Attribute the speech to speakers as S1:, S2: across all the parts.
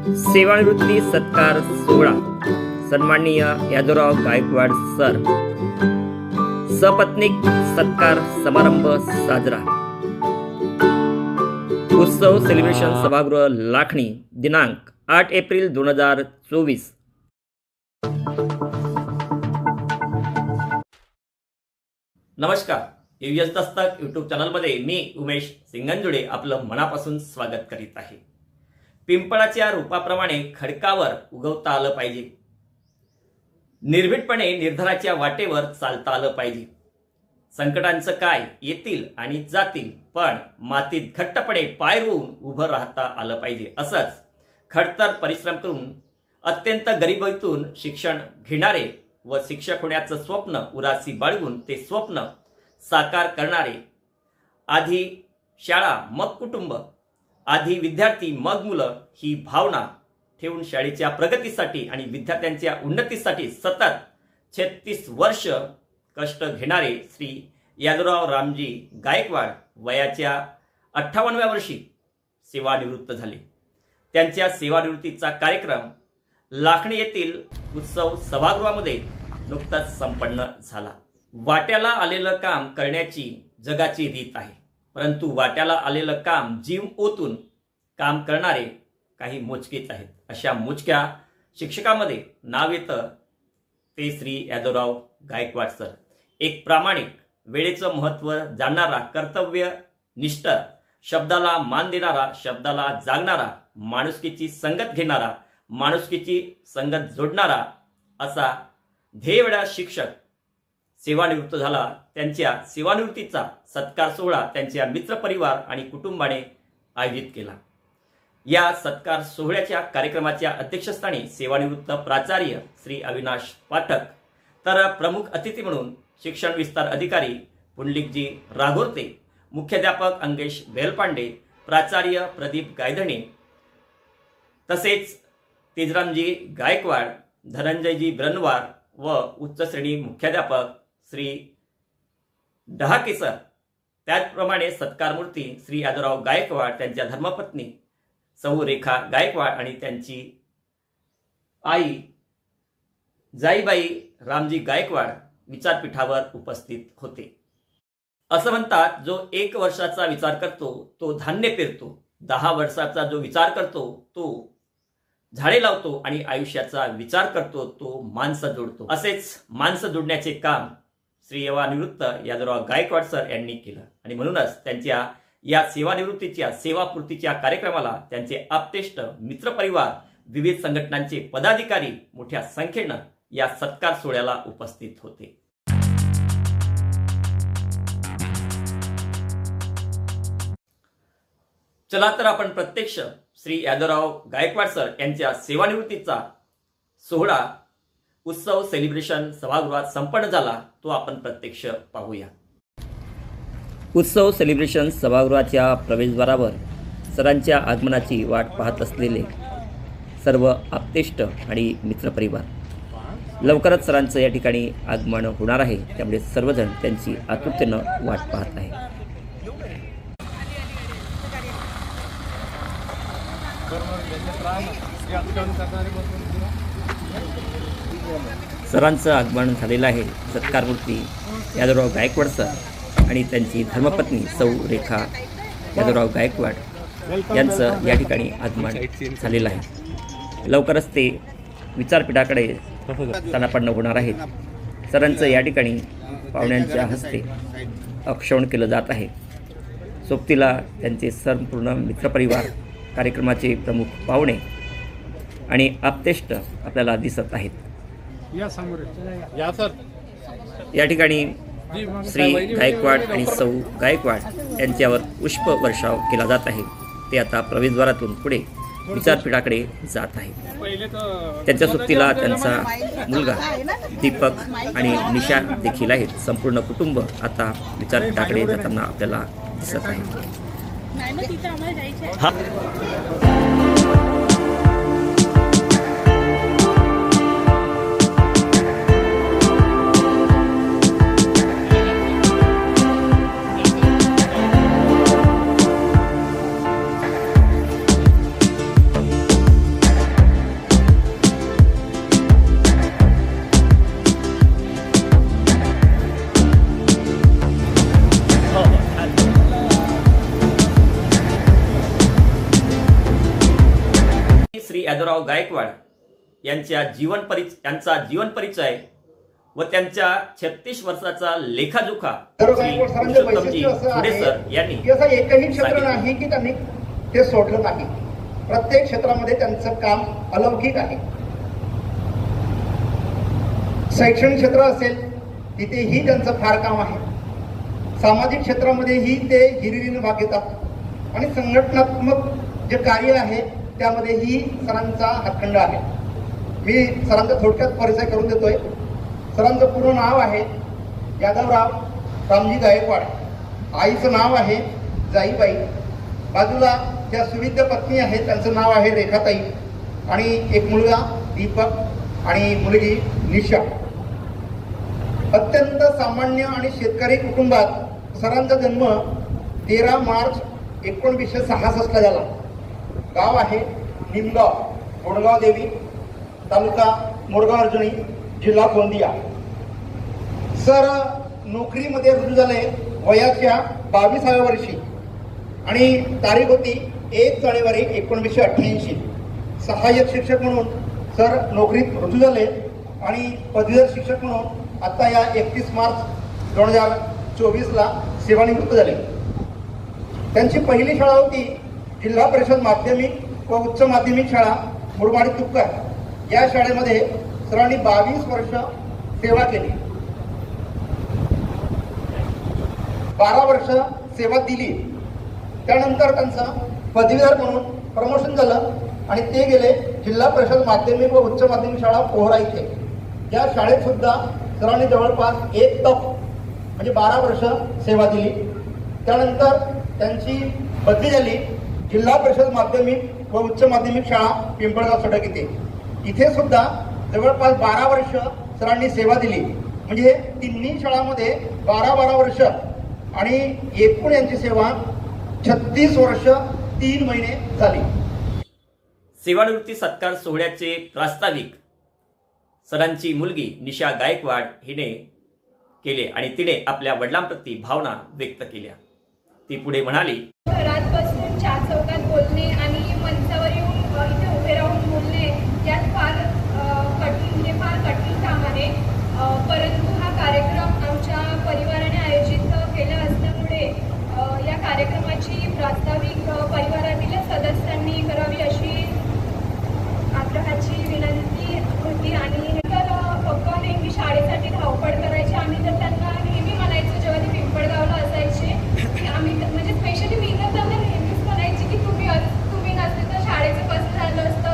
S1: सेवानिवृत्ती सत्कार सोहळा सन्माननीय यादवराव गायकवाड सर सपत्नीक सत्कार समारंभ साजरा. उत्सव सेलिब्रेशन सभागृह लाखणी दिनांक 8 एप्रिल 2024. नमस्कार. यूएस दस्तक यूट्यूब चॅनलमध्ये मी उमेश सिंगंजुडे आपलं मनापासून स्वागत करीत आहे. पिंपळाच्या रूपाप्रमाणे खडकावर उगवता आलं पाहिजे. निर्भीडपणे निर्धाराच्या वाटेवर चालता आलं पाहिजे. संकटांचं काय येतील आणि जातील, पण मातीत घट्टपणे पाय रोवून उभं राहता आलं पाहिजे. असंच खडतर परिश्रम करून अत्यंत गरिबीतून शिक्षण घेणारे व शिक्षक होण्याचं स्वप्न उरासी बाळगून ते स्वप्न साकार करणारे, आधी शाळा मग कुटुंब, आधी विद्यार्थी मग मुलं ही भावना ठेवून शाळेच्या प्रगतीसाठी आणि विद्यार्थ्यांच्या उन्नतीसाठी सतत 36 वर्ष कष्ट घेणारे श्री यादवराव रामजी गायकवाड वयाच्या 58व्या वर्षी सेवानिवृत्त झाले. त्यांच्या सेवानिवृत्तीचा कार्यक्रम लाखणी येथील उत्सव सभागृहामध्ये नुकताच संपन्न झाला. वाट्याला आलेलं काम करण्याची जगाची रीत आहे, परंतु वाट्याला आलेलं काम जीव ओतून काम करणारे काही मोजकेच आहेत. अशा मोजक्या शिक्षकामध्ये नाव येतं ते श्री यादवराव गायकवाड सर. एक प्रामाणिक, वेळेचं महत्त्व जाणणारा, कर्तव्यनिष्ठ, शब्दाला मान देणारा, शब्दाला जागणारा, माणुसकीची संगत घेणारा, माणुसकीची संगत जोडणारा असा ध्येयवेडा शिक्षक सेवानिवृत्त झाला. त्यांच्या सेवानिवृत्तीचा सत्कार सोहळा त्यांच्या मित्रपरिवार आणि कुटुंबाने आयोजित केला. या सत्कार सोहळ्याच्या कार्यक्रमाच्या अध्यक्षस्थानी सेवानिवृत्त प्राचार्य श्री अविनाश पाठक, तर प्रमुख अतिथी म्हणून शिक्षण विस्तार अधिकारी पुंडलिकजी राघोरते, मुख्याध्यापक अंगेश बेलपांडे, प्राचार्य प्रदीप गायधणे, तसेच तेजरामजी गायकवाड, धनंजयजी ब्रनवार व उच्च श्रेणी मुख्याध्यापक श्री डहाकेसर. त्याचप्रमाणे सत्कारमूर्ती श्री यादवराव गायकवाड, त्यांच्या धर्मपत्नी सौ रेखा गायकवाड आणि त्यांची आई जाईबाई रामजी गायकवाड विचारपीठावर उपस्थित होते. असं म्हणतात, जो 1 वर्षाचा विचार करतो तो धान्य पेरतो, 10 वर्षाचा जो विचार करतो तो झाडे लावतो आणि आयुष्याचा विचार करतो तो माणसं जोडतो. असेच माणसं जोडण्याचे काम श्री सेवानिवृत्त यादवराव गायकवाड सर यांनी केलं आणि म्हणूनच त्यांच्या या सेवानिवृत्तीच्या सेवापूर्तीच्या कार्यक्रमाला त्यांचे आप्तेष्ट, मित्रपरिवार, विविध संघटनांचे पदाधिकारी मोठ्या संख्येनं या सत्कार सोहळ्याला उपस्थित होते. चला तर आपण प्रत्यक्ष श्री यादवराव गायकवाड सर यांच्या सेवानिवृत्तीचा सोहळा उत्सव सेलिब्रेशन सभागृहात संपन्न झाला तो आपण प्रत्यक्ष पाहूया. उत्सव सेलिब्रेशन सभागृहाच्या प्रवेशद्वारावर सरांच्या आगमनाची वाट पाहत असलेले सर्व आप्तेष्ट आणि मित्रपरिवार. लवकरच सरांचं या ठिकाणी आगमन होणार आहे, त्यामुळे सर्वजण त्यांची आतुरतेनं वाट पाहत आहे. सरांचं आगमन झालेलं आहे. सत्कारमूर्ती यादवराव गायकवाड सर आणि त्यांची धर्मपत्नी सौ रेखा यादवराव गायकवाड यांचं या ठिकाणी आगमन झालेलं आहे. लवकरच ते विचारपीठाकडे स्थानापन्न होणार आहेत. सरांचं या ठिकाणी पाहुण्यांच्या हस्ते औक्षण केलं जात आहे. सोबतीला त्यांचे संपूर्ण मित्रपरिवार, कार्यक्रमाचे प्रमुख पाहुणे आणि आप्तेष्ट आपल्याला दिसत आहेत. या ठिकाणी श्री गायकवाड आणि सौ गायकवाड यांच्यावर पुष्पवर्षाव केला जात आहे. ते आता प्रवेशद्वारातून पुढे विचारपीठाकडे जात आहे. त्यांच्या सोबतीला त्यांचा मुलगा दीपक आणि निशा देखील आहेत. संपूर्ण कुटुंब आता विचारपीठाकडे जाताना आपल्याला दिसत आहे. श्री यादवराव गायकवाड यांचा जीवन परिचय व त्यांच्या 36 वर्षाचा लेखाजोखा श्री पुरुषोत्तमजी फुले सर यांनी
S2: असं एकही क्षेत्र नाही की त्यांनी ते सोडलं नाही. प्रत्येक क्षेत्रामध्ये त्यांचं काम अलौकिक आहे. शैक्षणिक क्षेत्र असेल तिथेही त्यांचं फार काम आहे. सामाजिक क्षेत्रामध्येही ते हिरिरीने भाग घेतात आणि संघटनात्मक जे कार्य आहे त्यामध्येही सरांचा हातखंडा आहे. मी सरांचा थोडक्यात परिचय करून देतोय. सरांचं पूर्ण नाव आहे यादवराव रामजी गायकवाड. आईचं नाव आहे जाईबाई. बाजूला ज्या सुविद्य पत्नी आहेत त्यांचं नाव आहे रेखाताई आणि एक मुलगा दीपक आणि मुलगी निशा. अत्यंत सामान्य आणि शेतकरी कुटुंबात सरांचा जन्म 13 मार्च 1966 ला झाला. गाव आहे निमगाव, गोडगाव देवी, तालुका मोरगाव अर्जुनी, जिल्हा गोंदिया. सर नोकरीमध्ये रुजू झाले वयाच्या 22व्या वर्षी आणि तारीख होती 1 जानेवारी 1988. सहाय्यक शिक्षक म्हणून सर नोकरीत रुजू झाले आणि पदवीधर शिक्षक म्हणून आता या 31 मार्च 2024 ला सेवानिवृत्त झाले. त्यांची पहिली शाळा होती जिल्हा परिषद माध्यमिक व उच्च माध्यमिक शाळा मुरबाड तुपकर. या शाळेमध्ये सरांनी 22 वर्ष सेवा केली. 12 वर्ष सेवा दिली. त्यानंतर त्यांचं पदवीधर म्हणून प्रमोशन झालं आणि ते गेले जिल्हा परिषद माध्यमिक व उच्च माध्यमिक शाळा पोहरा इथे. या शाळेत सुद्धा सरांनी जवळपास 1 तप म्हणजे 12 वर्ष सेवा दिली. त्यानंतर त्यांची बदली झाली जिल्हा परिषद माध्यमिक व उच्च माध्यमिक शाळा पिंपळगाव सडक इथे सुद्धा जवळपास 12 वर्ष सरांनी सेवा दिली. म्हणजे तिन्ही शाळांमध्ये 12 वर्ष आणि एकूण यांची सेवा 36 वर्ष 3 महिने झाली.
S1: सेवानिवृत्ती सत्कार सोहळ्याचे प्रास्ताविक सरांची मुलगी निशा गायकवाड हिने केले आणि तिने आपल्या वडिलांप्रती भावना व्यक्त केल्या. ती पुढे म्हणाली,
S3: घरात बसून 4 चौकात बोलणे आणि मंचावर येऊन इथे उभे राहून बोलणे यात फार कठीण काम आहे. परंतु हा कार्यक्रम आमच्या परिवाराने आयोजित केला असल्यामुळे या कार्यक्रमाची प्रास्ताविक परिवारातील सदस्यांनी करावी अशी आग्रहाची विनंती होती. आणि तर पप्पा नेहमी शाळेसाठी धावपळ करायचे. आम्ही तर त्यांना नेहमी म्हणायचो जेव्हा ते पिंपळगावला असायचे की आम्ही म्हणजे स्पेशली मी तर त्यांना नेहमीच म्हणायची की तुम्ही नसते तर शाळेचं कसं झालं असतं.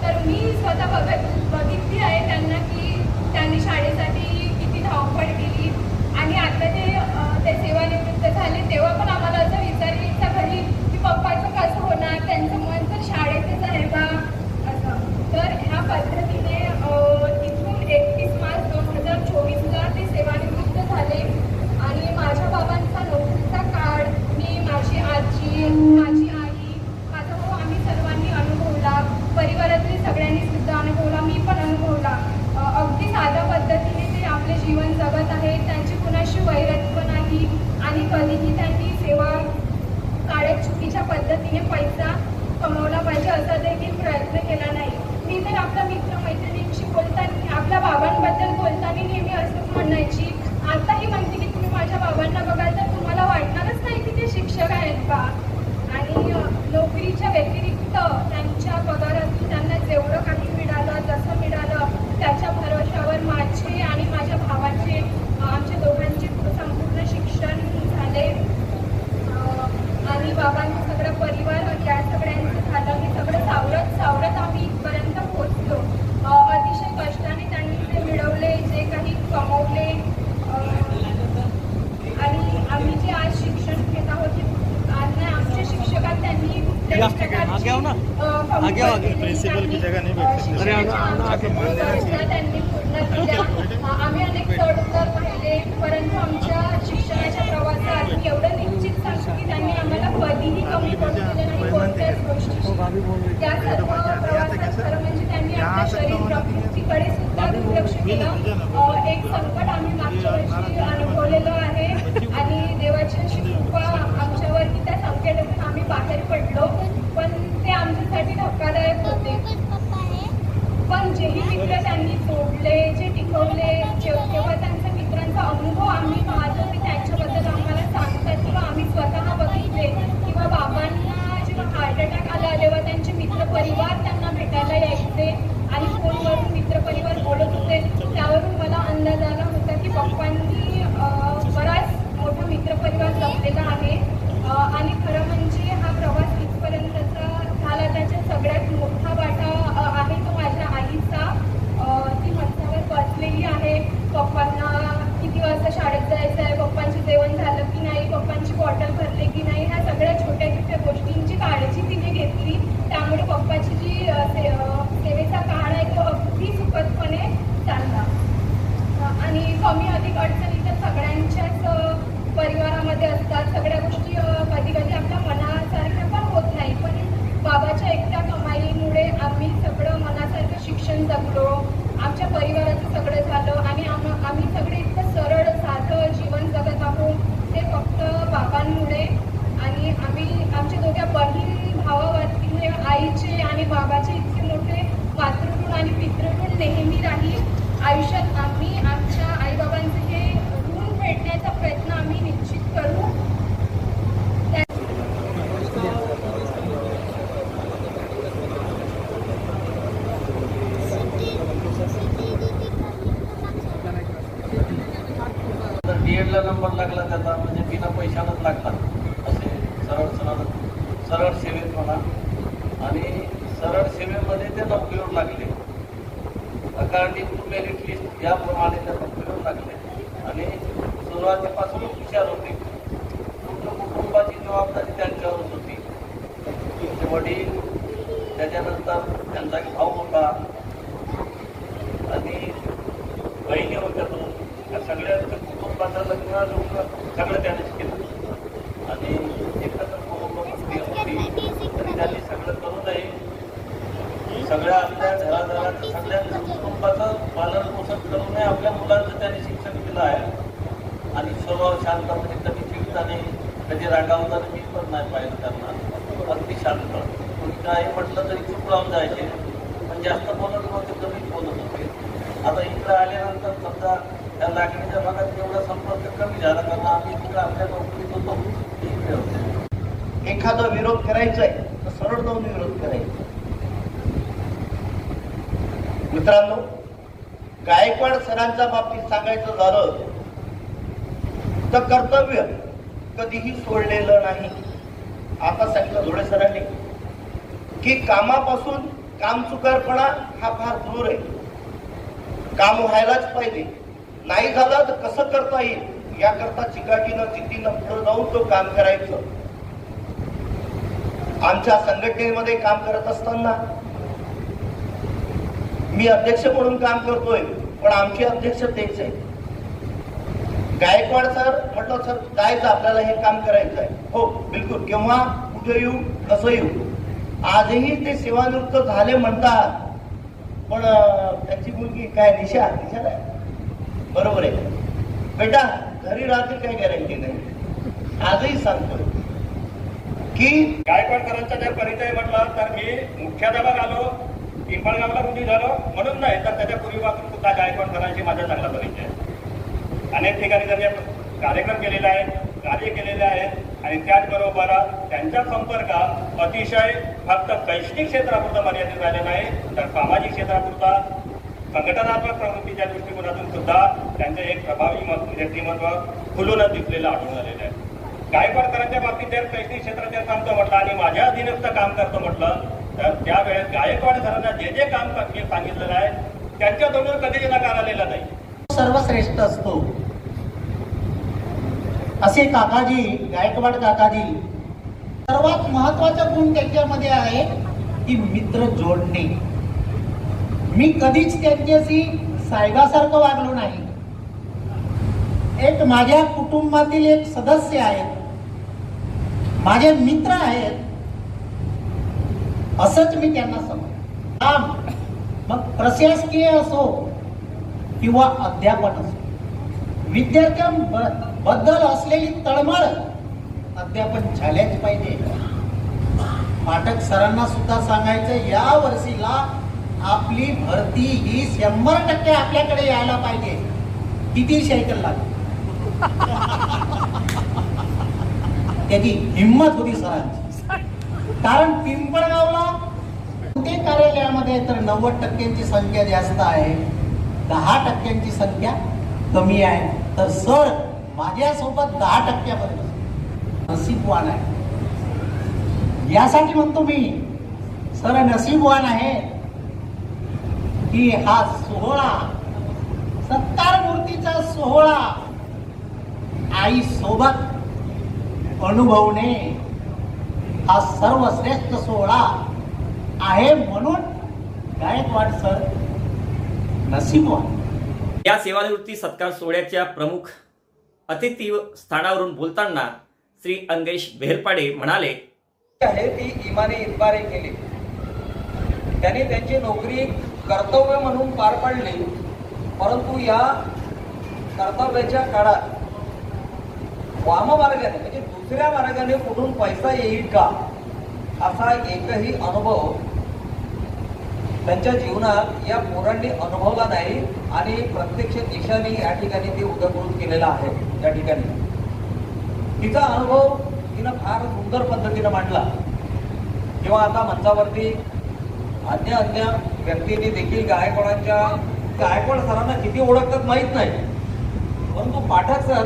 S3: तर मी स्वतः बघितली आहे त्यांना की त्यांनी शाळेसाठी किती धावपळ केली. आणि आता ते सेवानिवृत्त झाले तेव्हा पण आम्हाला असं विचारायचं घरी की पप्पाचं कसं होणार, त्यांचं मन तर शाळेतच आहे का असं. तर ह्या पद्धतीने तिथून 31 मार्च 2024ला ते सेवानिवृत्त झाले. आणि माझ्या बाबांचा नोकरीचा काळ मी, माझी आजी, माझी आई, माझा भाऊ आम्ही सर्वांनी अनुभवला. परिवारातील सगळ्यांनी सुद्धा अनुभवला, मी पण अनुभवला. अगदी साध्या पद्धतीने ते आपले जीवन जगत आहे. त्यांची कुणाशी वैरत्व नाही आणि कधीही त्यांनी सेवा काळात चुकीच्या पद्धतीने पैसा कमवला पाहिजे असा देखील प्रयत्न केला नाही. मी तर आपल्या मित्रमैत्रिणींशी बोलताना, आपल्या बाबांबद्दल बोलताना नेहमी असंच म्हणायची. आताही म्हणते की तुम्ही माझ्या बाबांना बघाल तर तुम्हाला वाटणारच नाही की ते शिक्षक आहेत का. आणि नोकरीच्या व्यतिरिक्त त्यांच्या पगारातून त्यांना जेवढं काही मिळालं, जसं मिळालं त्याच्या भरोशावर माझे आणि माझ्या भावाचे, आमच्या दोघांचे संपूर्ण शिक्षण झाले. आणि बाबांचा सगळा परिवार या सगळ्यांचं झालं. हे सगळं सावरत आम्ही इथपर्यंत पोहोचलो. अतिशय कष्टाने त्यांनी ते मिळवले, जे काही कमवले. आणि आम्ही जे आज शिक्षण घेत आहोत आमच्या शिक्षकात त्यांनी त्यांनी पूर्ण केल्या. आम्ही अनेक चढ-उतार पाहिले, परंतु आमच्या शिक्षणाच्या प्रवासात एवढं निश्चित सांगतो की त्यांनी आम्हाला कधीही कमी पडू दिले नाही कोणत्याच गोष्टीची. त्या सर्व प्रवासात खरं म्हणजे त्यांनी आपल्या शरीर प्रकृतीकडे सुद्धा दुर्लक्ष केलं. एक संकट आम्ही मागच्या वर्षी अनुभवलेलं आहे आणि देवाची अशी कृपा आमच्यावरती त्या संकटातून आम्ही बाहेर पडलो. पण ते आमच्यासाठी धक्का केलेला आहे. आणि खरं म्हणजे हा प्रवास इथपर्यंतचा झाला त्याच्यात सगळ्यात मोठा वाटा आहे तो माझ्या आईचा. ती मंचावर बसलेली आहे. पप्पांना किती वाजता शाळेत जायचं आहे, पप्पांचं जेवण झालं की नाही, पप्पांची बॉटल भरले की नाही, ह्या सगळ्या छोट्या छोट्या गोष्टींची काळजी तिने घेतली. त्यामुळे पप्पाची जी सेवेचा काळ आहे तो अगदी सुखदपणे चालला. आणि कमी अधिक अडचणी तर सगळ्यांच्याच परिवारामध्ये असतात. सगळ्या गोष्टी कधी कधी आपल्या मनासारख्या पण होत नाही, पण बाबाच्या एकट्या कमाईमुळे आम्ही सगळं मनासारखं शिक्षण जगलो, आमच्या परिवाराचं सगळं झालं आणि आम्ही सगळे इतकं सरळ साधं जीवन जगत आहोत ते फक्त बाबांमुळे. आणि आम्ही आमच्या दोघ्या बहीण भावावरती आईचे आणि बाबाचे इतके मोठे मातृऋण आणि पितृऋण नेहमी राहील. आयुष्यात आम्ही आमच्या आईबाबांचे हे ऋण फेडण्याचा प्रयत्न आम्ही निश्चित करू.
S4: DED ला नंबर लागला त्याचा म्हणजे बिना पैशानंच लागतात असे सरळ सेवेत म्हणा. आणि सरळ सेवेमध्ये ते नोकरीवर लागले. अकॉर्डिंग टू मेरिट लिस्ट याप्रमाणे त्या नोकरीवर लागले आणि सुरुवातीपासून हुशार होते. पूर्ण कुटुंबाची जबाबदारी त्यांच्यावरच होती. त्यांचे वडील, त्याच्यानंतर त्यांचा एक भाऊ होता आणि बहिणी होत्या दोन. या सगळ्यांचं कुटुंबाचं लग्न सगळं त्यानेच केलं आणि एकत्र कुटुंब होती तरी त्यांनी सगळं करू नये. सगळ्या आपल्या घरादारात सगळ्या कुटुंबाचं पालन पोषण करू नये. आपल्या मुलांचं त्यांनी शिक्षण दिलं आहे आणि स्वभाव शांतपणे कधी चिडताना कधी रागावताना मी पण नाही पाहिलं त्यांना. अगदी शांत. कोणी काही म्हटलं तरी चूप लावून जायचे, पण जास्त बोलत नव्हते, कमीच बोलत होते. आता इकडं आल्यानंतर समजा त्या लागणीच्या भागात तेवढा संपर्क कमी झाला कारण आम्ही तिकडे आपल्या नोकरीत होतो इकडे होतो.
S2: एखादा विरोध करायचा आहे तर सरळ जाऊन विरोध करायचा. मित्रांनो, गायकवाड सरांच्या बाबतीत सांगायचं झालं तर कर्तव्य कधीही सोडलेलं नाही. आता सांगितलं धोळे सरांनी की कामापासून कामचुकारपणा हा फार दूर आहे. काम व्हायलाच पाहिजे. नाही झालं तर कसं करता येईल याकरता चिकाटीनं जिद्दीनं पुढे जाऊन तो काम करायचं. आमच्या संघटनेमध्ये काम करत असताना मी अध्यक्ष म्हणून काम करतोय, पण आमचे अध्यक्ष तेच आहे. गायकवाड सर म्हटलं, सर जायचं आपल्याला, हे काम करायचं आहे. हो बिलकुल, केव्हा कुठे येऊ कसं येऊ. आजही ते सेवानिवृत्त झाले म्हणतात, पण त्यांची मुलगी काय निशा नाही बरोबर आहे बेटा, घरी राहतील काही गॅरंटी नाही. आजही सांगतोय की
S5: गायकवाडकरांचा जर परिचय म्हटला तर मी मुख्याध्यापक आलो, पिंपळगावला रुंदी झालो म्हणून नाही, तर त्याच्या पूर्वीपासून सुद्धा गायकवाडकरांशी माझा चांगला परिचय आहे. अनेक ठिकाणी त्यांनी कार्यक्रम केलेले आहेत, कार्य केलेले आहेत आणि त्याचबरोबर त्यांचा संपर्क अतिशय फक्त शैक्षणिक क्षेत्रापुरता मर्यादित राहिला नाही, तर सामाजिक क्षेत्रापुरता संघटनात्मक प्रवृत्तीच्या दृष्टिकोनातून सुद्धा त्यांचं एक प्रभावी व्यक्तिमत्व खुलूनच दिसलेलं आढळून आलेलं आहे. गायकवाडकरांच्या बाबतीत जर शैक्षणिक क्षेत्रात जर सांगतो म्हटलं आणि माझ्या अधीनस्थ काम करतो म्हटलं तर त्यावेळेस गायकवाड सरांना जे जे काम सांगितलेलं आहे त्यांच्या तोंडून कधीच नकार आलेला नाही.
S6: सर्वश्रेष्ठ असतो असे काकाजी, गायकवाड काकाजी, सर्वात महत्वाचा गुण त्यांच्यामध्ये आहे की मित्र जोडणे. मी कधीच त्यांच्याशी साहेबासारखं वागलो नाही. एक माझ्या कुटुंबातील एक सदस्य आहेत, माझे मित्र आहेत, असंच मी त्यांना समजतो. काम मग प्रशासकीय असो किंवा अध्यापन असो, विद्यार्थ्यांबद्दल असलेली तळमळ अध्यापन झाल्याच पाहिजे. पाठक सरांना सुद्धा सांगायचं, या वर्षीला आपली भरती ही 100% आपल्याकडे यायला पाहिजे. किती सायकल लागली त्याची हिंमत होती सरांची. कारण पिंपळगावला ते कार्यालयामध्ये तर 90% संख्या जास्त आहे, 10% संख्या कमी आहे. तर सर माझ्यासोबत 10% नसीबवान आहे. यासाठी म्हणतो मी सर नसीबवान आहे की हा सोहळा, सत्कार मूर्तीचा सोहळा आई सोबत अनुभवणे हा सर्वश्रेष्ठ सोहळा आहे, म्हणून गायकवाड सर नसीबवान.
S1: या सेवानिवृत्ती सत्कार सोहळ्याच्या प्रमुख अतिथी स्थानावरून बोलताना श्री अंगेश बेहरपाडे म्हणाले,
S7: आहे ती इमाने इतबारे केली. त्यांनी त्यांची नोकरी कर्तव्य म्हणून पार पाडली, परंतु या कर्तव्याच्या काळात वाममार्गाने म्हणजे दुसऱ्या मार्गाने कुठून पैसा येईल का असा एकही अनुभव त्यांच्या जीवनात या पोरांनी अनुभवला नाही आणि प्रत्यक्ष दिशाने या ठिकाणी ते उदयकृत केलेला आहे. या ठिकाणी तिचा अनुभव तिनं फार सुंदर पद्धतीनं मांडला. किंवा आता मंचावरती अन्य व्यक्तींनी देखील गायकवाड सरांना किती ओळखतात माहीत नाही, परंतु पाठक सर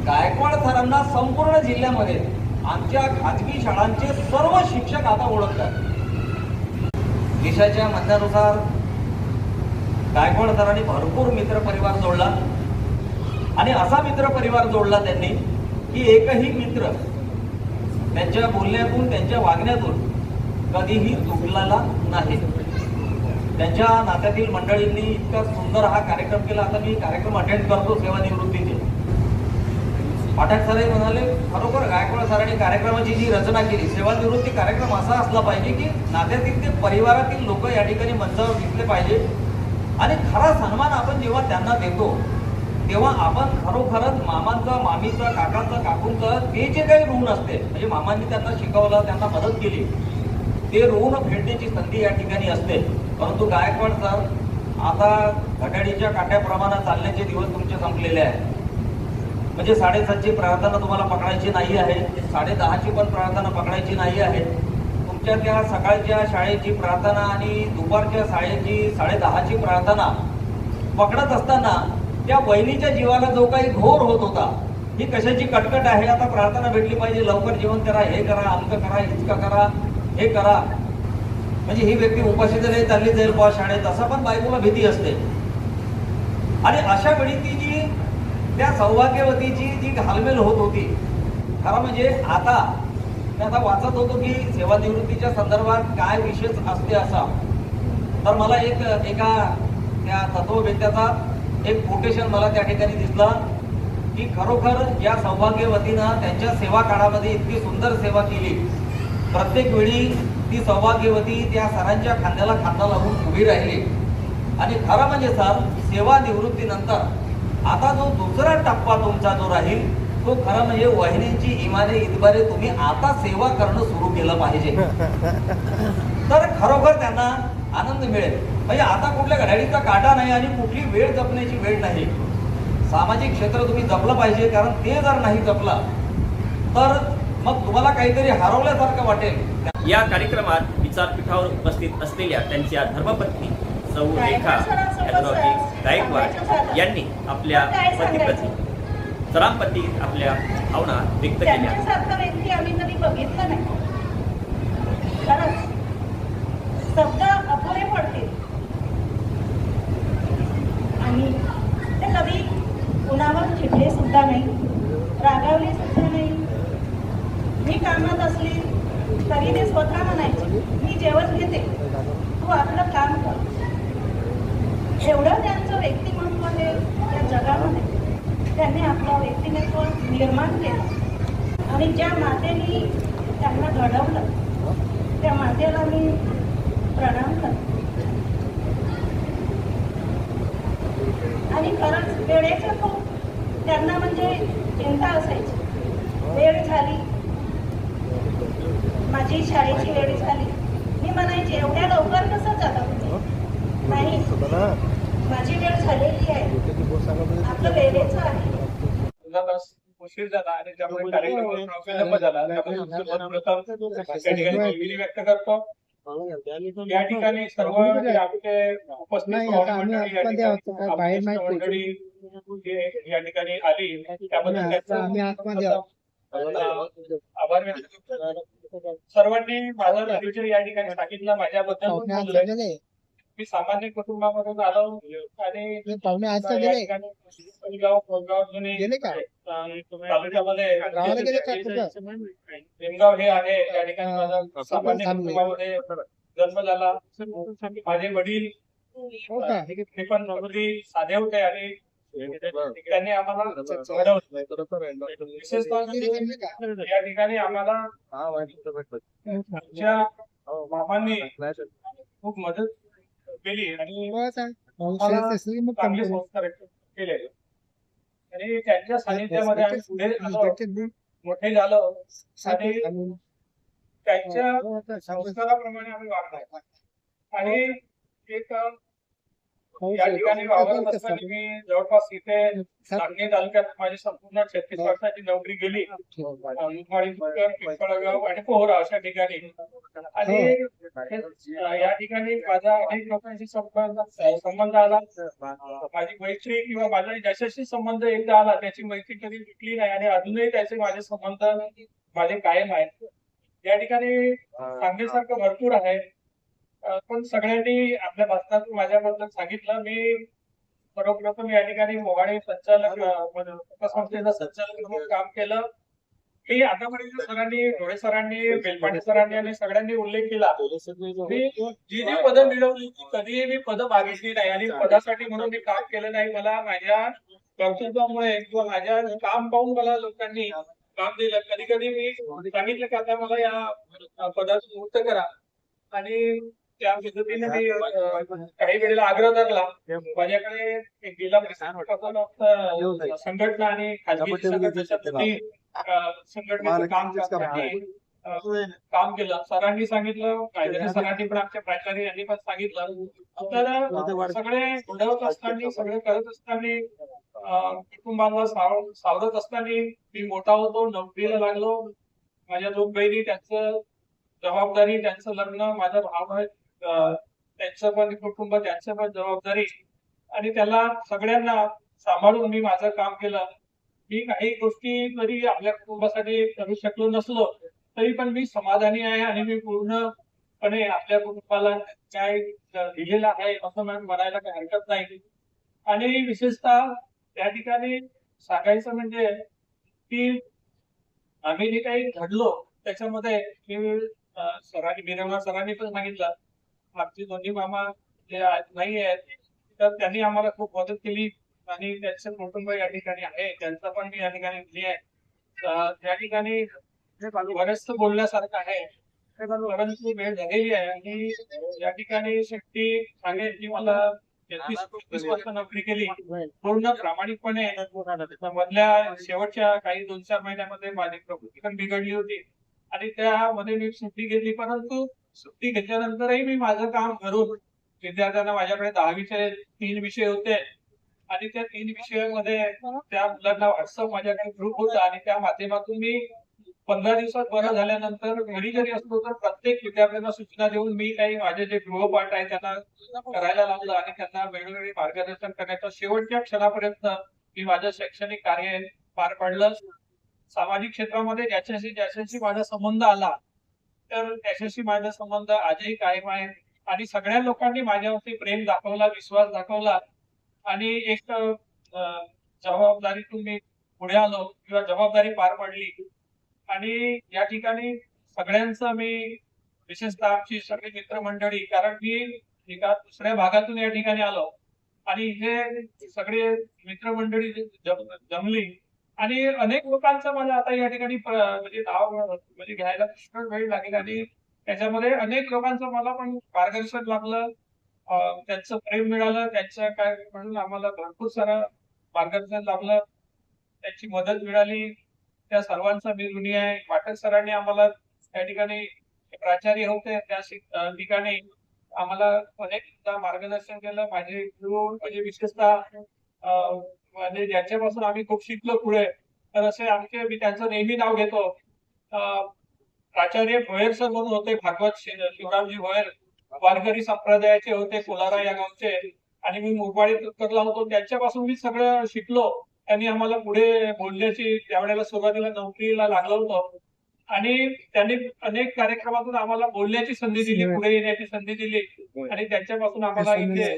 S7: गायकवाड सरांना संपूर्ण जिल्ह्यामध्ये आमच्या खाजगी शाळांचे सर्व शिक्षक आता ओळखतात. देशाच्या म्हणण्यानुसार गायकवाड सरांनी भरपूर मित्रपरिवार जोडला आणि असा मित्रपरिवार जोडला त्यांनी की एकही मित्र त्यांच्या बोलण्यातून त्यांच्या वागण्यातून कधीही तुटलेला नाही. त्यांच्या नात्यातील मंडळींनी इतका सुंदर हा कार्यक्रम केला. आता मी कार्यक्रम अटेंड करतो सेवानिवृत्तीचे. पाठक सर म्हणाले खरोखर गायकवाड सरांनी कार्यक्रमाची जी रचना केली, सेवानिवृत्ती कार्यक्रम असा असला पाहिजे की नात्यातील ते परिवारातील लोक या ठिकाणी मंचावर दिसले पाहिजे आणि खरा सन्मान आपण जेव्हा त्यांना देतो तेव्हा आपण खरोखरच मामांचं, मामीचं, काकांचं, काकूंचं ते जे काही ऋण असते, म्हणजे मामांनी त्यांना शिकवलं, त्यांना मदत केली, ते ऋण फेडण्याची संधी या ठिकाणी असते. परंतु गायकवाड सर आता घड्याळीच्या काट्याप्रमाणे चालण्याचे दिवस तुमचे संपलेले आहेत. म्हणजे 7:30ची प्रार्थना तुम्हाला पकडायची नाही आहे, 10:30ची पण प्रार्थना पकडायची नाही आहे. तुमच्या त्या सकाळच्या शाळेची प्रार्थना आणि दुपारच्या शाळेची 10:30ची प्रार्थना पकडत असताना त्या वहिनीच्या जीवाला जो काही घोर होत होता, ही कशाची कटकट आहे, आता प्रार्थना भेटली पाहिजे, लवकर जेवण करा, हे करा, अमकं करा, इतकं करा, हे करा, म्हणजे ही व्यक्ती उपाशी जरी चालली जाईल बा शाळेत, असा पण बायकोला भीती असते. आणि अशा वेळी ती जी त्या सौभाग्यवतीची जी घालमेल होत होती, खरं म्हणजे आता वाचत होतो की सेवानिवृत्तीच्या संदर्भात काय विशेष असते असा, तर मला एका त्या तत्ववेत्याचा एक कोटेशन मला त्या ठिकाणी दिसला की खरोखर या सौभाग्यवतीनं त्यांच्या सेवा काळामध्ये इतकी सुंदर सेवा केली. प्रत्येक वेळी ती सौभाग्यवती त्या सरांच्या खांद्याला खांदा लावून उभी राहिली. आणि खरं म्हणजे सर सेवानिवृत्तीनंतर आता जो दुसरा टप्पा तुमचा जो राहील तो खरं म्हणजे वहिनींची इमाने इतबारे तुम्ही आता सेवा करणं सुरू केलं पाहिजे, तर खरोखर त्यांना आनंद मिळेल. म्हणजे आता कुठल्या घड्याळीचा काटा नाही आणि कुठली वेळ जपण्याची वेळ नाही. सामाजिक क्षेत्र तुम्ही जपलं पाहिजे, कारण ते जर नाही जपलं तर मग तुम्हाला काहीतरी हरवल्यासारखं वाटेल.
S1: या कार्यक्रमात विचारपीठावर उपस्थित असलेल्या त्यांच्या धर्मपत्नी सौ रेखा यादवरावजी गायकवाड यांनी आपल्या पतीप्रती सरांप्रती आपल्या भावना व्यक्त केल्या.
S8: त्यांच्यासारखा व्यक्ती आम्ही कधी बघितलं नाही. खरंच शब्द अपुरे पडतील आणि ते कधी कुणावर चिडले सुद्धा नाही, रागावले सुद्धा नाही. मी कामात असली तरी ते स्वतः म्हणायचे मी जेवण घेते, तू आपलं काम कर. एवढं त्यांचं व्यक्तिमत्व हे या जगामध्ये त्यांनी आपलं व्यक्तिमत्व निर्माण केलं आणि ज्या मातेने त्यांना घडवलं त्या मातेला मी प्रणाम करते. आणि खरंच वेळेचं खूप त्यांना म्हणजे चिंता असायची. वेळ झाली, माझी शाळेची वेळ झाली, मी म्हणायची एवढ्या लवकर कसं जाता तुम्ही? नाही, माझी वेळ झालेली आहे, आपलं वेळेचं आहे.
S5: उशीर झाला आणि त्यामुळे कार्यक्रम विलंब झाला, त्यामुळे त्या ठिकाणी दिलगिरी व्यक्त करतो. या ठिकाणी सर्व आपले उपस्थित मंडळी या ठिकाणी आली त्याबद्दल आभार व्यक्त करतो. सर्वांनी माझा परिचय या ठिकाणी सांगितला, माझ्याबद्दल पण बोललंय. मी सामान्य कुटुंबामधून आलो आणि या ठिकाणी कोळगाव, जुने तालुक्यामध्ये निमगाव हे आहे. या ठिकाणी माझा सामान्य कुटुंबामध्ये जन्म झाला. माझे वडील ते पण नोकरी साधे होते आणि त्यांनी आम्हाला घडवलं. विशेषतः या ठिकाणी आम्हाला आमच्या मामांनी खूप मदत केली आणि आम्हाला चांगले संस्कार केले आणि त्यांच्या सानिध्यामध्ये आम्ही पुढे आलो, मोठे झालो आणि त्यांच्या संस्काराप्रमाणे आम्ही वागलो. आणि एक या ठिकाणी वावरत असताना मी जवळपास इथे सांगली तालुक्यात माझी संपूर्ण 36 वर्षाची नोकरी गेली. पिंपळगाव आणि पोहरा अशा ठिकाणी. आणि या ठिकाणी माझा अनेक लोकांशी संबंध आला. माझी मैत्री किंवा माझा ज्याच्याशी संबंध एकदा आला त्याची मैत्री कधी तुटली नाही आणि अजूनही त्याचे माझे संबंध माझे कायम आहेत. या ठिकाणी सांगण्यासारखं भरपूर आहे. पण सगळ्यांनी आपल्या भाषणातून माझ्याबद्दल सांगितलं. मी सर्वप्रथम या ठिकाणी मोहाडी संचालक उपसंस्थेचं संचालक म्हणून काम केलं. मी आतापर्यंत सरांनी, डोळे सरांनी, बेलपाटे सरांनी आणि सगळ्यांनी उल्लेख केला. मी जी जी पदं मिळवली कधीही मी पदं मागितली नाही आणि पदासाठी म्हणून मी काम केलं नाही. मला माझ्या कर्तृत्वामुळे किंवा माझ्या काम पाहून मला लोकांनी काम दिलं. कधी कधी मी सांगितलं की आता मला या पदातून मुक्त करा आणि त्या पद्धतीने मी काही वेळेला आग्रह धरला. माझ्याकडे एक जिल्हा संघटना आणि खाजगी संघटनेचं काम केलं. सरांनी सांगितलं, कायद्याने सरांनी पण आमच्या प्राचार्य यांनी पण सांगितलं. आपल्याला सगळे घडवत असताना, सगळे करत असताना, कुटुंबाला सावरत असताना मी मोठा होतो, नोकरीला लागलो. माझ्या दोन बहिणी, त्यांचं जबाबदारी, त्यांचं लग्न, माझा भाव आहे त्यांचं पण कुटुंब, त्यांचं पण जबाबदारी आणि त्याला सगळ्यांना सांभाळून मी माझं काम केलं. मी काही गोष्टी जरी आपल्या कुटुंबासाठी करू शकलो नसलो तरी पण मी समाधानी आहे आणि मी पूर्णपणे आपल्या कुटुंबाला काय दिलेलं आहे असं म्हणायला काही हरकत नाही. आणि विशेषतः त्या ठिकाणी सांगायचं म्हणजे की आम्ही जे काही घडलो त्याच्यामध्ये सरांनी पण सांगितलं, आमचे दोन्ही मामा जे नाही आहेत तर त्यांनी आम्हाला खूप मदत केली आणि त्यांचं कुटुंब या ठिकाणी आहे, त्यांचं पण मी या ठिकाणी दिली आहे. त्या ठिकाणी बरेच बोलण्यासारखं आहे परंतु वेळ झालेली आहे आणि या ठिकाणी शेवटी सांगेल की मला 33 वर्ष नोकरी केली पूर्ण प्रामाणिकपणे. मधल्या शेवटच्या काही 2-4 महिन्यामध्ये माझी प्रकृती पण बिघडली होती आणि त्यामध्ये मी सुट्टी घेतली. परंतु सुट्टी घेतल्यानंतरही मी माझं काम करून विद्यार्थ्यांना, माझ्याकडे 10वीचे 3 विषय होते आणि त्या 3 विषयामध्ये त्या मुलांना व्हॉट्सअप माझ्याकडे ग्रुप होता आणि त्या माध्यमातून मी 15 दिवसात बरं झाल्यानंतर घरी जरी असलो तर प्रत्येक विद्यार्थ्यांना सूचना देऊन मी काही माझे जे गृहपाठ आहे त्यांना करायला लागलो आणि त्यांना वेळोवेळी मार्गदर्शन करण्याचं शेवटच्या क्षणापर्यंत मी माझं शैक्षणिक कार्य पार पाडलं. सामाजिक क्षेत्रामध्ये ज्याच्याशी माझा संबंध आला तर त्याच्याशी माझा संबंध आजही कायम आहे आणि सगळ्या लोकांनी माझ्यावरती प्रेम दाखवला, विश्वास दाखवला आणि एक जबाबदारीतून मी पुढे आलो किंवा जबाबदारी पार पडली. आणि या ठिकाणी सगळ्यांचं मी विशेषतः आमची सगळी मित्रमंडळी, कारण मी एका दुसऱ्या भागातून या ठिकाणी आलो आणि हे सगळे मित्रमंडळी जमली आणि अनेक लोकांचं मला आता या ठिकाणी म्हणजे नाव म्हणजे घ्यायला पुष्कळ वेळ लागेल आणि त्याच्यामध्ये अनेक लोकांचं मला पण मार्गदर्शन लाभलं, त्यांचं प्रेम मिळालं, त्यांचं काय म्हणून आम्हाला भरपूर सारं मार्गदर्शन लाभलं, त्यांची मदत मिळाली. त्या सर्वांचा मी ऋणी आहे. पाठक सरांनी आम्हाला त्या ठिकाणी प्राचार्य होते, त्या ठिकाणी आम्हाला अनेकदा मार्गदर्शन केलं. माझे गुरु म्हणजे विशेषतः म्हणजे ज्यांच्यापासून आम्ही खूप शिकलो पुढे तर असे आमचे, मी त्यांचं नेहमी नाव घेतो, प्राचार्य भोयर सर म्हणून होते, भागवत शिवरामजी भोयर, वारकरी संप्रदायाचे होते, कोलारा या गावचे आणि मी मुरबाडीत करला होतो. त्यांच्यापासून मी सगळं शिकलो
S9: त्यांनी आम्हाला पुढे बोलण्याची त्यावेळेला सुरुवातीला नोकरीला लागलो होतो आणि त्यांनी अनेक कार्यक्रमातून आम्हाला बोलण्याची संधी दिली, पुढे येण्याची संधी दिली आणि त्यांच्यापासून आम्हाला इथे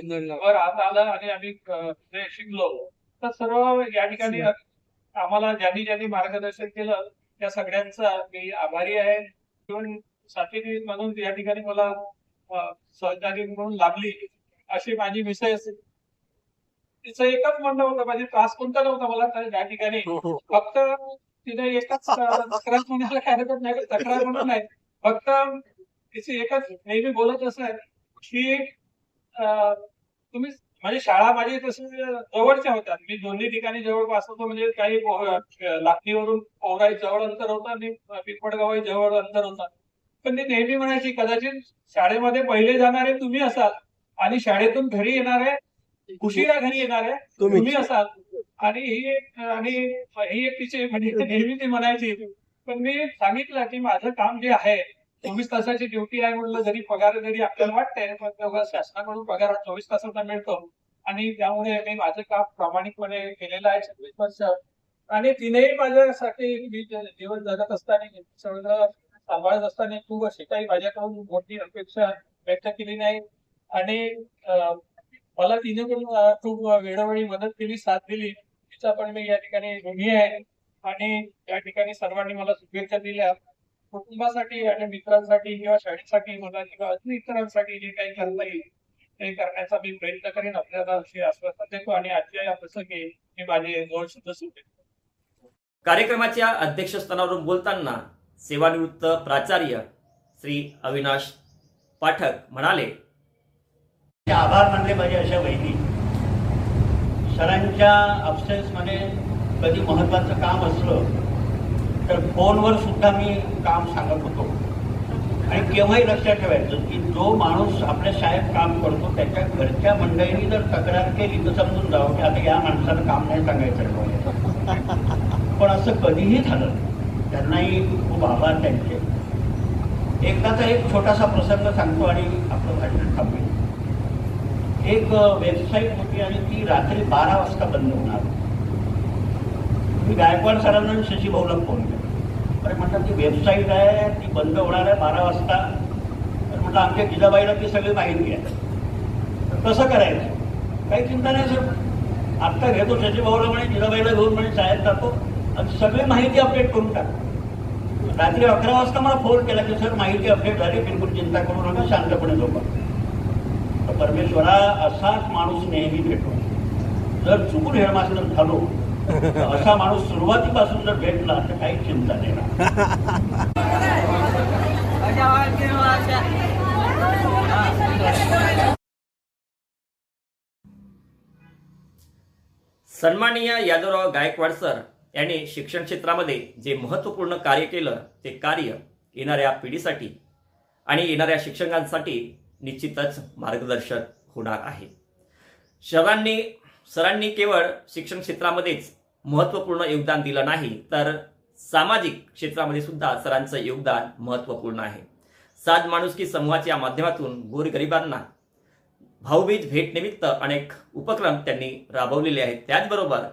S9: राहता आलं आणि आम्ही ते शिकलो. तर सर्व या ठिकाणी आम्हाला ज्यांनी ज्यांनी मार्गदर्शन केलं त्या सगळ्यांचा मी आभारी आहे. किंवा साथी म्हणून या ठिकाणी मला सहकारी म्हणून लाभली अशी माझी मिसेस. तिचं एकच म्हणणं होतं, म्हणजे त्रास कोणता नव्हता मला त्या ठिकाणी, फक्त तिने एकच तक्रार म्हणायला काय हरकत नाही, तक्रार म्हणून नाही, फक्त तिची एकच नेहमी बोलत असत की तुम्ही म्हणजे शाळा माझी तशी जवळच्या होत्या, मी दोन्ही ठिकाणी जवळपास होतो, म्हणजे काही लाखणीवरून पोहराई जवळ अंतर होतं आणि पिंपळगाव जवळ अंतर होतं. पण ती नेहमी म्हणायची कदाचित शाळेमध्ये पहिले जाणारे तुम्ही असाल आणि शाळेतून घरी येणारे उशिरा घरी येणारे तुम्ही असाल. आणि ही एक तिची म्हणजे नेहमी ती म्हणायची. पण मी सांगितलं की माझं काम जे आहे 24 तासाची ड्युटी आहे म्हटलं, जरी पगार जरी आपल्याला वाटतंय पण तेव्हा शासनाकडून पगार 24 तासाचा मिळतो आणि त्यामुळे मी माझं काम प्रामाणिकपणे केलेलं आहे 26 वर्ष. आणि तिनेही माझ्यासाठी मी जीवन जगत असताना सगळं सांभाळत असताना खूप अशी काही माझ्याकडून मोठी अपेक्षा व्यक्त केली नाही आणि मला तिने पण खूप वेळोवेळी मदत केली, साथ दिली, तिचा पण मी या ठिकाणी ऋणी आहे. आणि या ठिकाणी सर्वांनी मला शुभेच्छा दिल्या. कुटुंबासाठी आणि मित्रांसाठी किंवा शाळेसाठी मला किंवा अजून इतरांसाठी जे काही करता येईल ते करण्याचा मी प्रयत्न करेन, आपल्याला असे आश्वासन देतो. आणि आजच्या या प्रसंगी मी माझे 2 शब्द सुचवतो.
S1: कार्यक्रमाच्या अध्यक्षस्थानावरून बोलताना सेवानिवृत्त प्राचार्य श्री अविनाश पाठक म्हणाले,
S5: आभार मानले पाहिजे अशा वहिनी. सरांच्या अब्सेन्समध्ये कधी महत्वाचं काम असलं तर फोनवर सुद्धा मी काम सांगत होतो. आणि केव्हाही लक्षात ठेवायचं की जो माणूस आपल्या शाळेत काम करतो त्याच्या घरच्या मंडळींनी जर तक्रार केली तर समजून जावं की आता या माणसाला काम नाही सांगायचं. पण असं कधीही झालं, त्यांनाही खूप आभार त्यांचे. एकदाचा एक छोटासा प्रसंग सांगतो आणि आपलं भाषण थांबवेल. एक वेबसाईट होती आणि ती रात्री 12 वाजता बंद होणार. मी गायकवाड सरांना शशी भाऊला फोन केला. अरे म्हटलं ती वेबसाईट आहे, ती बंद होणार आहे 12 वाजता. तर म्हटलं आमच्या जिजाबाईला ती सगळी माहिती आहे, तर कसं करायचं? काही चिंता नाही सर, आत्ता घेतो शशी भाऊला म्हणे, जिजाबाईला घेऊन म्हणे शाळेत जातो आणि सगळी माहिती अपडेट करून टाक. रात्री 11 वाजता मला फोन केला की सर माहिती अपडेट झाली, बिलकुल चिंता करू नका, शांतपणे झोपा. परमेश्वरा असाच माणूस नेहमी भेटतो. जर चुकून हेडमास्टर झालो तर असा माणूस सुरुवातीपासून जर भेटला तर काही चिंता नाही.
S1: सन्माननीय यादवराव गायकवाड सर यांनी शिक्षण क्षेत्रामध्ये जे महत्त्वपूर्ण कार्य केलं ते कार्य येणाऱ्या पिढीसाठी आणि येणाऱ्या शिक्षकांसाठी निश्चितच मार्गदर्शक होणार आहे. सरांनी केवळ शिक्षण क्षेत्रामध्येच महत्त्वपूर्ण योगदान दिलं नाही तर सामाजिक क्षेत्रामध्ये सुद्धा सरांचं योगदान महत्त्वपूर्ण आहे. साध माणुसकी समूहाच्या माध्यमातून गोरगरिबांना भाऊबीज भेटनिमित्त अनेक उपक्रम त्यांनी राबवलेले आहेत. त्याचबरोबर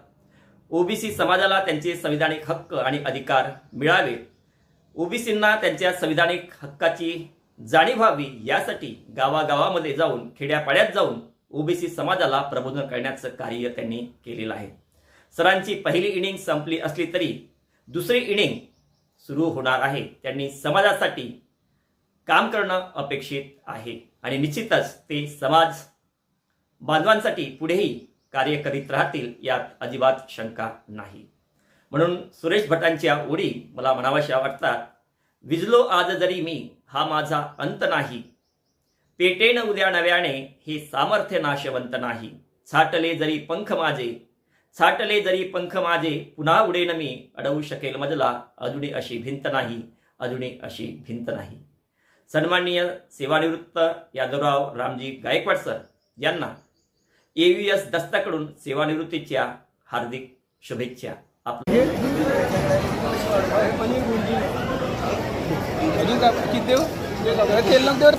S1: ओबीसी समाजाला त्यांचे संविधानिक हक्क आणि अधिकार मिळावे, ओबीसींना त्यांच्या संविधानिक हक्काची जाणीव व्हावी यासाठी गावागावामध्ये जाऊन खेड्यापाड्यात जाऊन ओबीसी समाजाला प्रबोधन करण्याचं कार्य त्यांनी केलेलं आहे. सरांची पहिली इनिंग संपली असली तरी दुसरी इनिंग सुरू होणार आहे. त्यांनी समाजासाठी काम करणं अपेक्षित आहे आणि निश्चितच ते समाज बांधवांसाठी पुढेही कार्य करीत राहतील यात अजिबात शंका नाही. म्हणून सुरेश भटांच्या ओळी मला म्हणाव्याशा वाटतात. विजलो आज जरी मी हा माझा अंत नाही, पेटेन उद्या नव्याने हे सामर्थ्य नाशवंत नाही. छाटले जरी पंख माझे पुन्हा उडेन मी, अडवू शकेल मजला अजूनही अशी भिंत नाही, अजूनही अशी भिंत नाही. सन्माननीय सेवानिवृत्त यादवराव रामजी गायकवाड सर यांना AVS दस्ताकडून सेवानिवृत्तीच्या हार्दिक शुभेच्छा.
S10: किती तेल नंतर